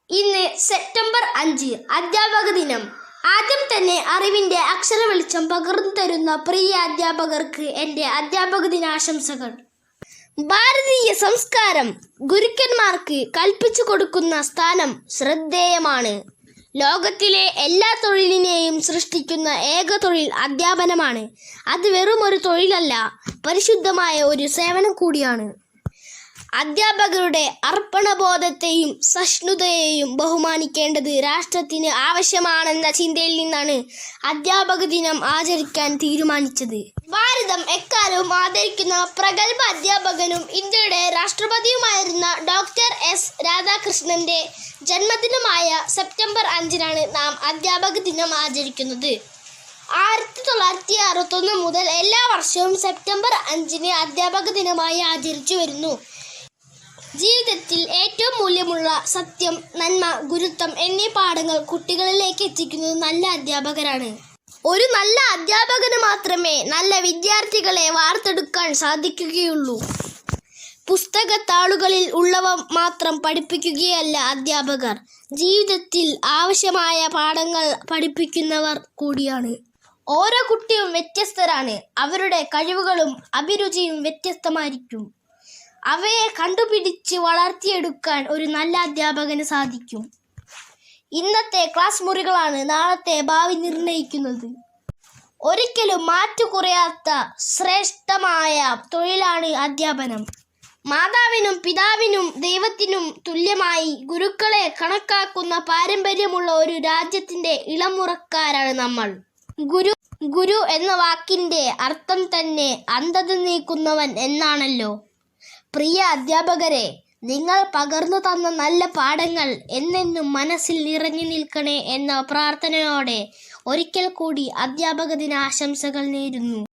ഇന്ന് സെപ്റ്റംബർ 5 അധ്യാപക ദിനം. ആദ്യം തന്നെ അറിവിൻ്റെ അക്ഷര വെളിച്ചം പകർന്നു തരുന്ന പ്രിയ അധ്യാപകർക്ക് എൻ്റെ അധ്യാപക ദിനാശംസകൾ. ഭാരതീയ സംസ്കാരം ഗുരുക്കന്മാർക്ക് കൽപ്പിച്ചു കൊടുക്കുന്ന സ്ഥാനം ശ്രദ്ധേയമാണ്. ലോകത്തിലെ എല്ലാ തൊഴിലിനെയും സൃഷ്ടിക്കുന്ന ഏക തൊഴിൽ അധ്യാപനമാണ്. അത് വെറുമൊരു തൊഴിലല്ല, പരിശുദ്ധമായ ഒരു സേവനം കൂടിയാണ്. അധ്യാപകരുടെ അർപ്പണബോധത്തെയും സഹിഷ്ണുതയെയും ബഹുമാനിക്കേണ്ടത് രാഷ്ട്രത്തിന് ആവശ്യമാണെന്ന ചിന്തയിൽ നിന്നാണ് അധ്യാപക ദിനം ആചരിക്കാൻ തീരുമാനിച്ചത്. ഭാരതം എക്കാലവും ആദരിക്കുന്ന പ്രഗത്ഭ അധ്യാപകനും ഇന്ത്യയുടെ രാഷ്ട്രപതിയുമായിരുന്ന ഡോക്ടർ എസ് രാധാകൃഷ്ണന്റെ ജന്മദിനമായ സെപ്റ്റംബർ 5 നാം അധ്യാപക ദിനം ആചരിക്കുന്നത്. 1961 മുതൽ എല്ലാ വർഷവും സെപ്റ്റംബർ 5 അധ്യാപക ദിനമായി ആചരിച്ചു വരുന്നു. ജീവിതത്തിൽ ഏറ്റവും മൂല്യമുള്ള സത്യം, നന്മ, ഗുരുത്വം എന്നീ പാഠങ്ങൾ കുട്ടികളിലേക്ക് എത്തിക്കുന്നത് നല്ല അധ്യാപകരാണ്. ഒരു നല്ല അധ്യാപകന് മാത്രമേ നല്ല വിദ്യാർത്ഥികളെ വാർത്തെടുക്കാൻ സാധിക്കുകയുള്ളൂ. പുസ്തകത്താളുകളിൽ ഉള്ളവ മാത്രം പഠിപ്പിക്കുകയല്ല അധ്യാപകർ, ജീവിതത്തിൽ ആവശ്യമായ പാഠങ്ങൾ പഠിപ്പിക്കുന്നവർ കൂടിയാണ്. ഓരോ കുട്ടിയും വ്യത്യസ്തരാണ്. അവരുടെ കഴിവുകളും അഭിരുചിയും വ്യത്യസ്തമായിരിക്കും. അവയെ കണ്ടുപിടിച്ച് വളർത്തിയെടുക്കാൻ ഒരു നല്ല അധ്യാപകന് സാധിക്കും. ഇന്നത്തെ ക്ലാസ് മുറികളാണ് നാളത്തെ ഭാവി നിർണ്ണയിക്കുന്നത്. ഒരിക്കലും മാറ്റുകുറയാത്ത ശ്രേഷ്ഠമായ തൊഴിലാണ് അധ്യാപനം. മാതാവിനും പിതാവിനും ദൈവത്തിനും തുല്യമായി ഗുരുക്കളെ കണക്കാക്കുന്ന പാരമ്പര്യമുള്ള ഒരു രാജ്യത്തിൻ്റെ ഇളമുറക്കാരാണ് നമ്മൾ. ഗുരു എന്ന വാക്കിൻ്റെ അർത്ഥം തന്നെ അന്ധത നീക്കുന്നവൻ എന്നാണല്ലോ. പ്രിയ അധ്യാപകരെ, നിങ്ങൾ പകർന്നു തന്ന നല്ല പാഠങ്ങൾ എന്നെന്നും മനസ്സിൽ നിറഞ്ഞു നിൽക്കണേ എന്ന പ്രാർത്ഥനയോടെ ഒരിക്കൽ കൂടി അധ്യാപക ദിനാശംസകൾ നേരുന്നു.